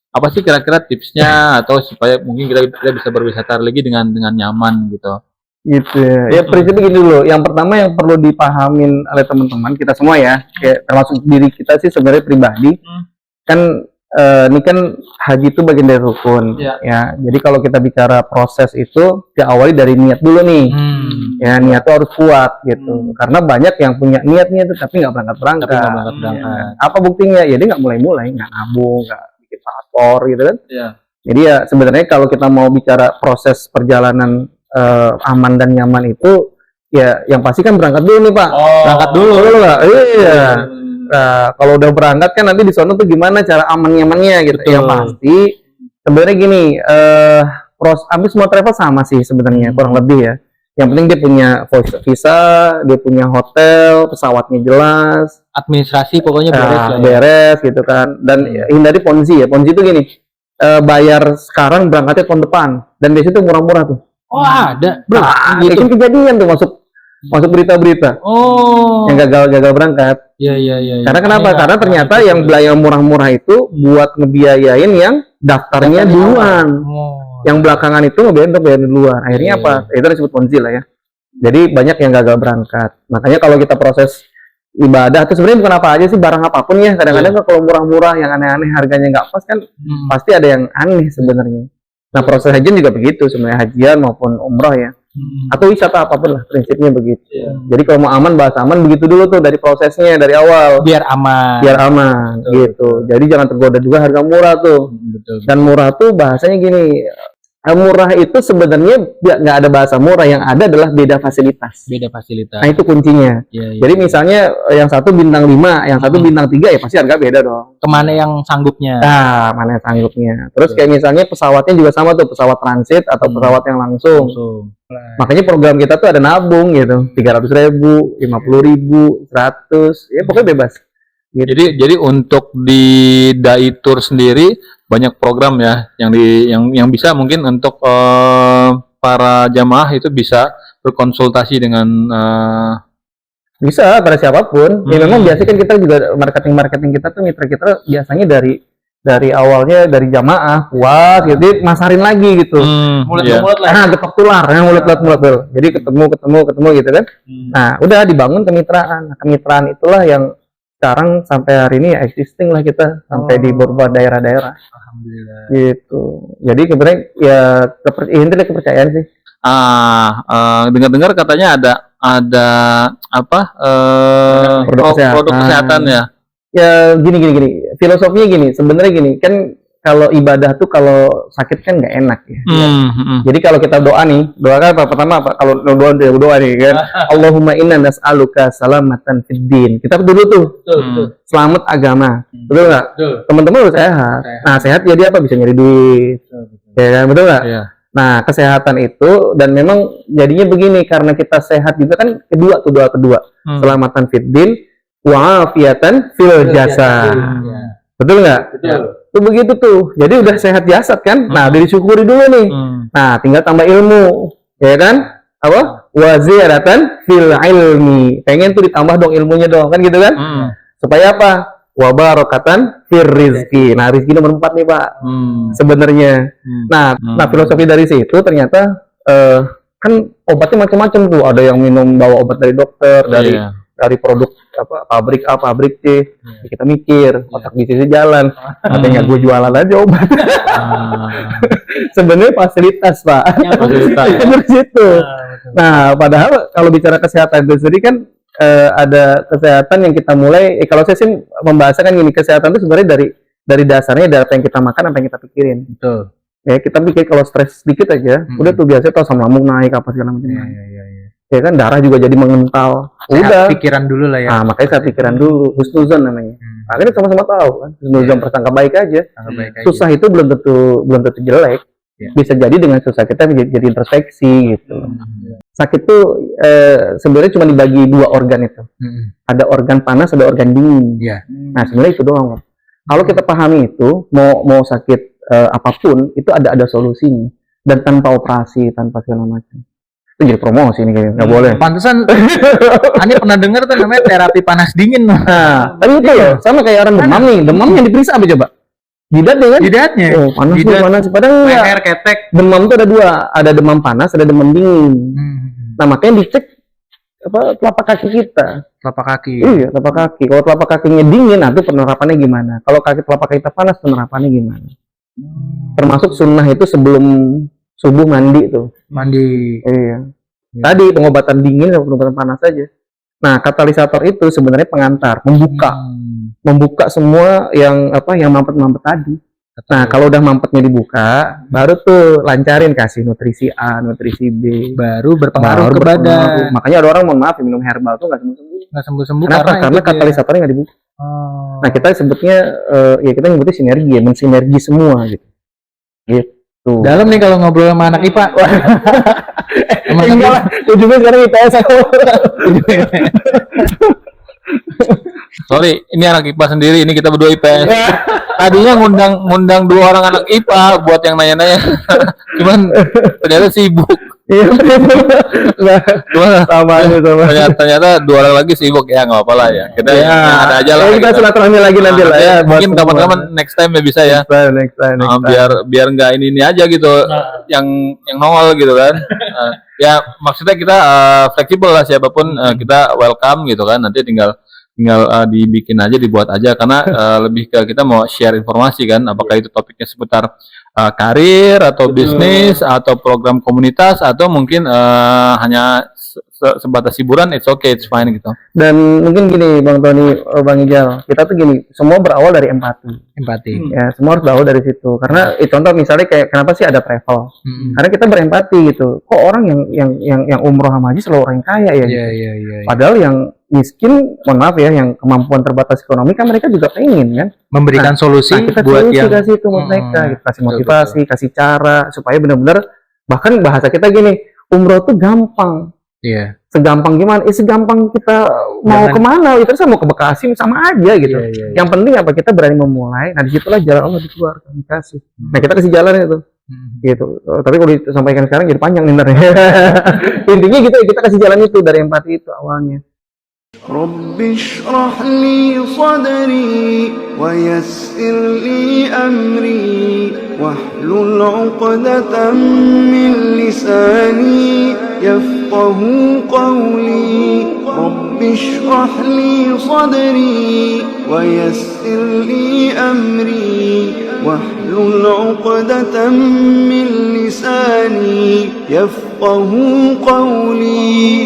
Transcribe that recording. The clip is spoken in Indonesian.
apa sih kira-kira tipsnya atau supaya mungkin kita bisa berwisata lagi dengan nyaman gitu? Gitu ya. Ya prinsipnya gini dulu. Yang pertama yang perlu dipahamin oleh teman-teman kita semua ya, kayak termasuk diri kita sih sebenarnya pribadi. Kan ini kan haji itu bagian dari rukun ya. Jadi kalau kita bicara proses itu diawali dari niat dulu nih. Ya niat itu harus kuat gitu. Karena banyak yang punya niatnya itu tapi nggak berangkat. Ya. Apa buktinya? Ya dia nggak mulai-mulai, nggak nabung, nggak bikin paspor gitu kan. Jadi ya sebenarnya kalau kita mau bicara proses perjalanan aman dan nyaman itu ya yang pasti kan berangkat dulu nih Pak. Berangkat dulu nggak? Iya. Nah, kalau udah berangkat kan nanti di sana tuh gimana cara aman nyamannya gitu. Yang pasti sebenarnya gini, hampir semua travel sama sih sebenarnya kurang lebih ya. Yang penting dia punya visa, dia punya hotel, pesawatnya jelas, administrasi pokoknya beres gitu kan. Dan hindari ponzi ya. Ponzi itu gini, bayar sekarang berangkatnya tahun depan dan biasanya itu murah-murah tuh. Oh ada, bro. Itu kejadian tuh masuk berita-berita. Yang gagal berangkat. Iya. Karena kenapa? Karena ternyata yang belanja murah-murah itu buat ngebiayain yang daftarnya duluan. Yang belakangan itu ngebiayain untuk bayar duluan. Akhirnya apa? Itu disebut ponzi lah ya. Jadi banyak yang gagal berangkat. Makanya kalau kita proses ibadah itu sebenarnya bukan apa aja sih, barang apapun ya. Kadang-kadang kalau murah-murah yang aneh-aneh harganya nggak pas kan pasti ada yang aneh sebenarnya. Nah proses hajian juga begitu sebenarnya, hajian maupun umroh ya, atau wisata apapun lah prinsipnya begitu. Jadi kalau mau aman bahas aman begitu dulu tuh dari prosesnya dari awal. Biar aman gitu. Jadi jangan tergoda juga harga murah tuh. Dan murah tuh bahasanya gini, murah itu sebenarnya nggak ada bahasa murah, yang ada adalah beda fasilitas. Nah itu kuncinya. Jadi misalnya yang satu bintang 5, yang satu bintang 3 ya pasti harga beda dong. Kemana yang sanggupnya? Nah, mana yang sanggupnya. Terus kayak misalnya pesawatnya juga sama tuh, pesawat transit atau pesawat yang langsung. Makanya program kita tuh ada nabung gitu, 300.000, 50.000, 100, ya pokoknya bebas. Gitu. Jadi untuk di Dai Tour sendiri banyak program ya yang bisa mungkin untuk para jamaah itu bisa berkonsultasi dengan bisa pada siapapun. Ya memang biasanya kan kita juga marketing kita tuh mitra kita biasanya dari awalnya dari jamaah puas gitu masarin lagi gitu. Mulut-mulut lah. Nah, getok tular yang mulut-mulut. Jadi ketemu gitu kan. Nah, udah dibangun kemitraan. Nah, kemitraan itulah yang sekarang sampai hari ini ya existing lah kita sampai di beberapa daerah-daerah. Alhamdulillah. Gitu. Jadi sebenarnya ya intinya kepercayaan sih. Dengar-dengar katanya ada apa? Produk kesehatan ya. Ya gini. Filosofinya gini. Sebenarnya gini kan. Kalau ibadah tuh kalau sakit kan nggak enak ya. Jadi kalau kita doa kan pertama apa? Kalau doa nih kan, Allahumma inna nas'aluka salamatan fid din. Kita dulu tuh, selamat agama, betul nggak? Teman-teman harus sehat. Nah sehat jadi apa? Bisa nyari duit, ya kan? Betul nggak? Nah kesehatan itu dan memang jadinya begini karena kita sehat juga kan doa kedua, selamatan fid din, wa'afiatan fil jasad. Betul nggak? Betul. Tuh begitu tuh. Jadi udah sehat jasad kan? Nah, udah disyukuri dulu nih. Nah, tinggal tambah ilmu. Ya kan? Apa? Waziratan fil ilmi. Pengen tuh ditambah dong ilmunya dong. Kan gitu kan? Supaya apa? Wa barakatan fir rizki. Nah, rizki nomor 4 nih, Pak. Sebenarnya. Nah, filosofi dari situ ternyata kan obatnya macam-macam tuh. Ada yang minum bawa obat dari dokter, dari produk pabrik C, kita mikir otak bisnisnya jalan, katanya gue jualan aja obat. Sebenarnya fasilitas Pak, dari situ. Nah padahal kalau bicara kesehatan itu sendiri kan ada kesehatan yang kita mulai. Kalau saya sih membahasakan gini, kesehatan itu sebenarnya dari dasarnya dari apa yang kita makan, apa yang kita pikirin. Betul. Ya kita pikir kalau stres sedikit aja, udah tuh biasanya tuh asam lambung naik apa segala macam. Ya kan darah juga jadi mengental. Udah pikiran dulu lah ya. Nah, makanya saya pikiran dulu, husnuzon namanya. Akhirnya sama-sama tahu kan, husnuzon prasangka baik aja. Susah itu belum tentu jelek. Bisa jadi dengan susah kita jadi introspeksi gitu. Sakit tuh sebenarnya cuma dibagi 2 organ itu. Ada organ panas, ada organ dingin. Nah, sebenarnya itu doang. Kalau kita pahami itu, mau sakit apapun itu ada solusinya dan tanpa operasi, tanpa segala macam. Itu jadi promosi nih kayaknya, nggak boleh. Pantesan, Ani pernah dengar tuh namanya terapi panas dingin. Nah, tapi itu ya, sama kayak orang demam nih, demam yang diperiksa apa coba? Jidat ya kan? Jidatnya. Oh, panas nih, Jidat, panas. Padahal enggak. leher, ketek. Demam tuh ada dua, ada demam panas, ada demam dingin. Nah, makanya dicek telapak kaki kita. Telapak kaki. Iya, telapak kaki. Kalau telapak kakinya dingin, nah itu penerapannya gimana? Kalau kaki telapak kaki kita panas, penerapannya gimana? Termasuk sunnah itu sebelum subuh mandi tuh. Mandi. Iya. Tadi pengobatan dingin sama pengobatan panas aja. Nah, katalisator itu sebenarnya pengantar, membuka semua yang mampet-mampet tadi. Nah, kalau udah mampetnya dibuka, baru tuh lancarin, kasih nutrisi A, nutrisi B, Baru berpengaruh ke badan. Makanya ada orang, mohon maaf, minum herbal tuh nggak sembuh-sembuh. Nggak sembuh-sembuh Kenapa? Karena itu dia. katalisatornya nggak dibuka. Oh. Nah, kita sebutnya kita nyebutnya sinergi ya, mensinergi semua gitu. Gitu. Dalam nih kalau ngobrol sama anak IPA. Enggak lah, ujungnya sekarang IPS aku. Sorry, ini anak IPA sendiri, ini kita berdua IPS. Tadinya ngundang 2 orang anak IPA buat yang nanya-nanya. Cuman ternyata sibuk. Iya. Sama aja. Ternyata 2 orang lagi sibuk, ya nggak apa-apa lah ya. Kita Ya, yang ada aja lah. kita silaturahmi lagi nanti lah ya. Mungkin kapan-kapan next time ya bisa ya. Next time. Biar nggak ini aja gitu, yang nongol gitu kan. Ya maksudnya kita fleksibel lah, siapapun kita welcome gitu kan. Nanti tinggal dibikin aja, dibuat aja, karena lebih ke kita mau share informasi kan, apakah itu topiknya seputar karir atau bisnis atau program komunitas atau mungkin hanya sebatas hiburan, it's okay, it's fine gitu. Dan mungkin gini Bang Tony, Bang Ijal, kita tuh gini, semua berawal dari empati. Ya, semua harus berawal dari situ. Karena contoh misalnya kayak kenapa sih ada travel? Karena kita berempati gitu. Kok orang yang umroh sama haji selalu orang yang kaya ya? Iya, Gitu. iya. Padahal yang miskin, mohon maaf ya, yang kemampuan terbatas ekonomi kan mereka juga pengen kan Memberikan solusi kita buat yang kasih itu buat mereka, kita kasih motivasi, kasih cara supaya benar-benar, bahkan bahasa kita gini, umroh tuh gampang. Iya. Segampang gimana? Segampang kita mau kemana? Itu sama mau ke Bekasi sama aja gitu. Iya. Yang penting apa, kita berani memulai. Nah disitulah jalan Allah dikeluarkan, dikasih. Nah kita kasih jalan itu. Gitu. Tapi kalau disampaikan sekarang jadi panjang nih ntar. Intinya gitu, kita kasih jalan itu dari empati itu awalnya. رب اشرح لي صدري ويسر لي أمري واحلل عقدة من لساني يفقه قولي رب اشرح لي صدري ويسر لي أمري واحلل عقدة من لساني يفقه قولي